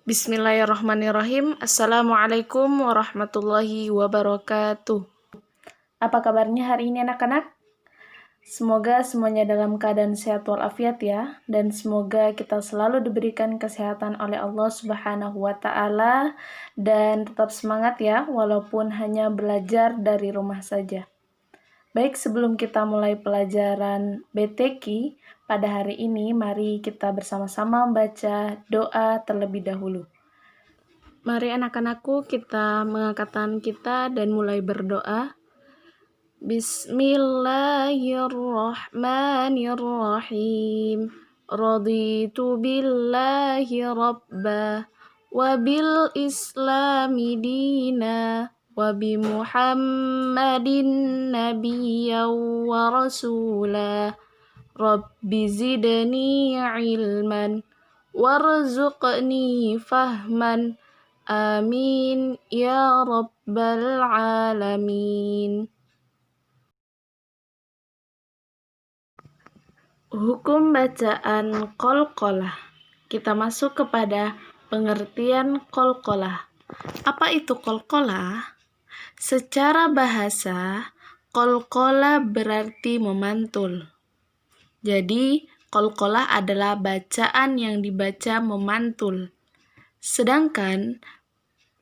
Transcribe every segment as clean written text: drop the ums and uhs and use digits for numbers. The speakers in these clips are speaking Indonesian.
Bismillahirrahmanirrahim. Assalamualaikum warahmatullahi wabarakatuh. Apa kabarnya hari ini anak-anak? Semoga semuanya dalam keadaan sehat walafiat ya. Dan semoga kita selalu diberikan kesehatan oleh Allah Subhanahu wa Ta'ala. Dan tetap semangat ya, walaupun hanya belajar dari rumah saja. Baik, sebelum kita mulai pelajaran BTQ, pada hari ini mari kita bersama-sama membaca doa terlebih dahulu. Mari anak-anakku kita mengangkat tangan kita dan mulai berdoa. Bismillahirrahmanirrahim. Raditu billahi rabba wa bil islami dina wa bi Muhammadin nabiyyan wa rasula. Rabbi zidni ilman warzuqni fahman. Amin ya rabbal alamin. Hukum bacaan qalqalah. Kita masuk kepada pengertian qalqalah. Apa itu qalqalah? Secara bahasa, qalqalah berarti memantul. Jadi, qalqalah adalah bacaan yang dibaca memantul. Sedangkan,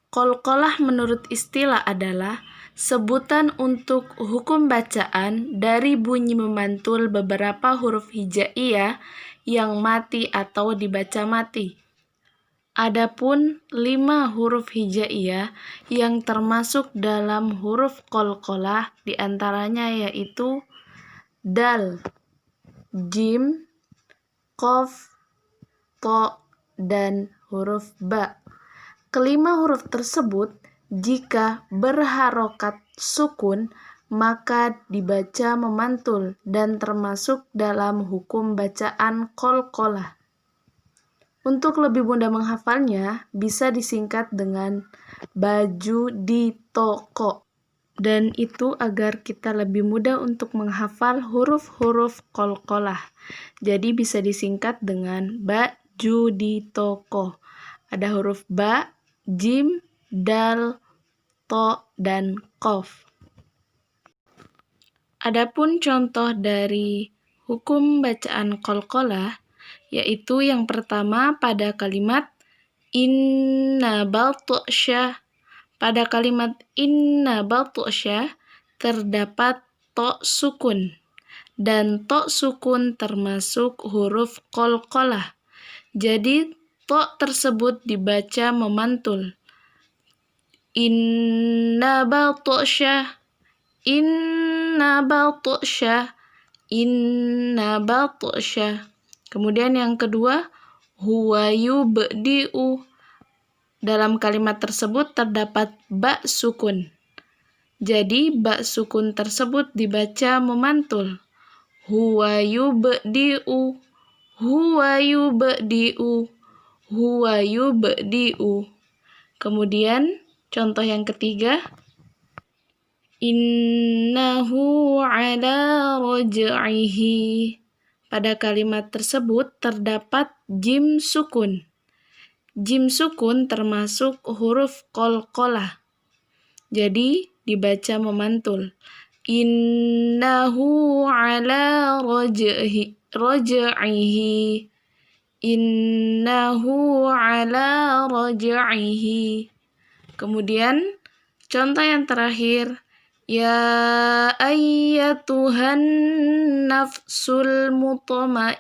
qalqalah menurut istilah adalah sebutan untuk hukum bacaan dari bunyi memantul beberapa huruf hijaiyah yang mati atau dibaca mati. Adapun 5 huruf hijaiyah yang termasuk dalam huruf qalqalah diantaranya yaitu dal, jim, qaf, to, dan huruf ba. Kelima huruf tersebut jika berharokat sukun maka dibaca memantul dan termasuk dalam hukum bacaan qalqalah. Untuk lebih mudah menghafalnya bisa disingkat dengan baju di toko. Dan itu agar kita lebih mudah untuk menghafal huruf-huruf qalqalah. Jadi bisa disingkat dengan baju di toko. Ada huruf ba, jim, dal, to, dan qaf. Adapun contoh dari hukum bacaan qalqalah yaitu yang pertama pada kalimat inna batsya. Pada kalimat inna batsya terdapat to sukun. Dan to sukun termasuk huruf qalqalah. Jadi to tersebut dibaca memantul. Inna batsya, inna batsya, inna batsya. Kemudian yang kedua, huwa yubdi'u. Dalam kalimat tersebut terdapat ba sukun. Jadi ba sukun tersebut dibaca memantul. Huwa yubdi'u, huwa yubdi'u, huwa yubdi'u. Kemudian contoh yang ketiga, innahu ala raj'ihi. Pada kalimat tersebut terdapat jim sukun. Jim sukun termasuk huruf qalqalah. Jadi dibaca memantul. Innahu ala raj'ihi. Innahu ala raj'ihi. Kemudian contoh yang terakhir, ya ayyatuhan nafsul mutmainnatu.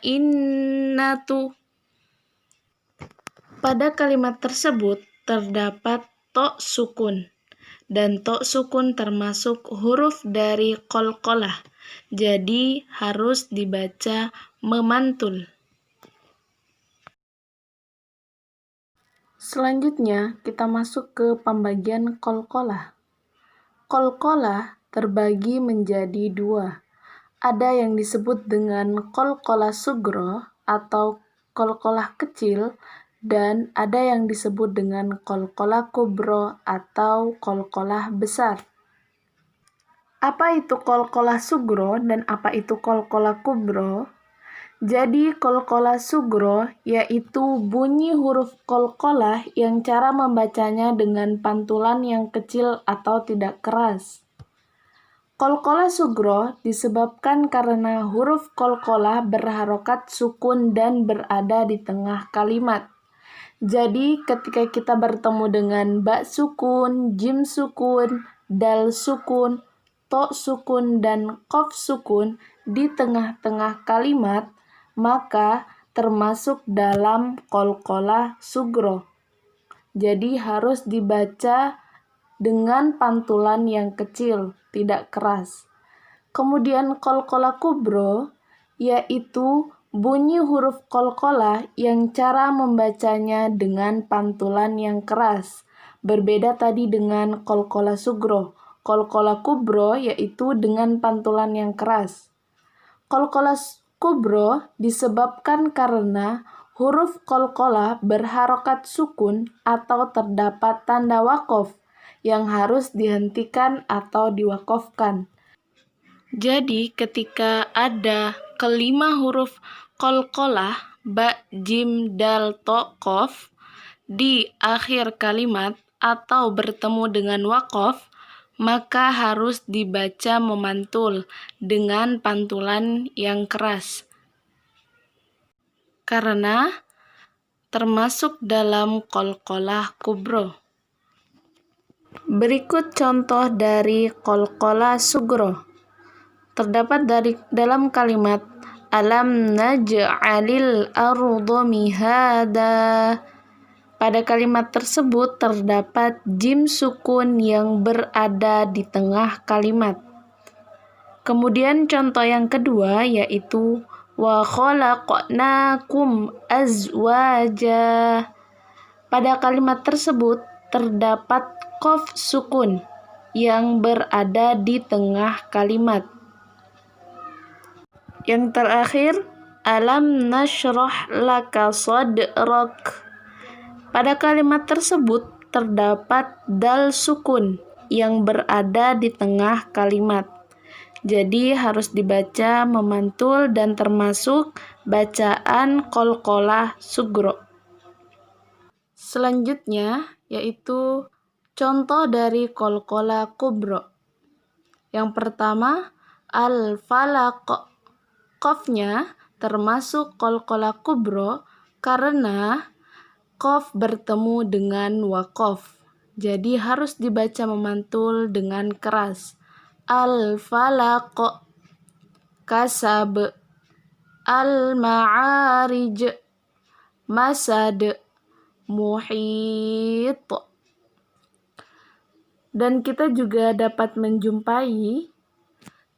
Pada kalimat tersebut terdapat to sukun. Dan to sukun termasuk huruf dari qalqalah. Jadi harus dibaca memantul. Selanjutnya kita masuk ke pembagian qalqalah. Qalqalah terbagi menjadi 2. Ada yang disebut dengan qalqalah sugro atau qalqalah kecil, dan ada yang disebut dengan qalqalah kubro atau qalqalah besar. Apa itu qalqalah sugro dan apa itu qalqalah kubro? Jadi qalqalah sugro yaitu bunyi huruf qalqalah yang cara membacanya dengan pantulan yang kecil atau tidak keras. Qalqalah sugro disebabkan karena huruf qalqalah berharokat sukun dan berada di tengah kalimat. Jadi ketika kita bertemu dengan ba sukun, jim sukun, dal sukun, to sukun, dan qaf sukun di tengah-tengah kalimat, maka termasuk dalam qalqalah sugro. Jadi harus dibaca dengan pantulan yang kecil, tidak keras. Kemudian qalqalah kubro yaitu bunyi huruf qalqalah yang cara membacanya dengan pantulan yang keras. Berbeda tadi dengan qalqalah sugro. Qalqalah kubro yaitu dengan pantulan yang keras. Qalqalah kubro disebabkan karena huruf qalqalah berharokat sukun atau terdapat tanda waqaf yang harus dihentikan atau diwakafkan. Jadi ketika ada kelima huruf qalqalah ba, jim, dal, to, qaf di akhir kalimat atau bertemu dengan waqaf, maka harus dibaca memantul dengan pantulan yang keras. Karena termasuk dalam qalqalah kubro. Berikut contoh dari qalqalah sugro. Terdapat dalam kalimat alam naj'alil arda mihada. Pada kalimat tersebut terdapat jim sukun yang berada di tengah kalimat. Kemudian contoh yang kedua yaitu wa khalaqnakum azwaja. Pada kalimat tersebut terdapat qaf sukun yang berada di tengah kalimat. Yang terakhir, alam nashrah laka sadrak. Pada kalimat tersebut terdapat dal sukun yang berada di tengah kalimat. Jadi harus dibaca memantul dan termasuk bacaan qalqalah sugro. Selanjutnya yaitu contoh dari qalqalah kubro. Yang pertama, al-falaq. Qafnya termasuk qalqalah kubro karena qaf bertemu dengan waqaf. Jadi harus dibaca memantul dengan keras. Al-falaq, kasab, al-ma'arij, masad, muhit. Dan kita juga dapat menjumpai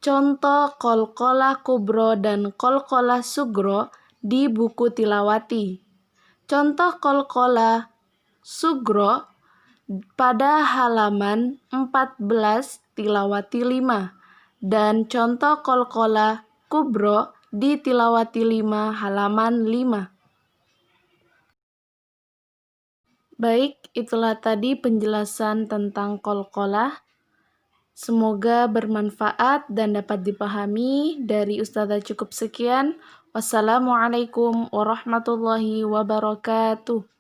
contoh qalqalah kubro dan qalqalah sugro di buku tilawati. Contoh qalqalah sugro pada halaman 14 tilawati 5 dan contoh qalqalah kubro di tilawati 5 halaman 5. Baik, itulah tadi penjelasan tentang qalqalah. Semoga bermanfaat dan dapat dipahami. Dari Ustazah cukup sekian. Wassalamualaikum warahmatullahi wabarakatuh.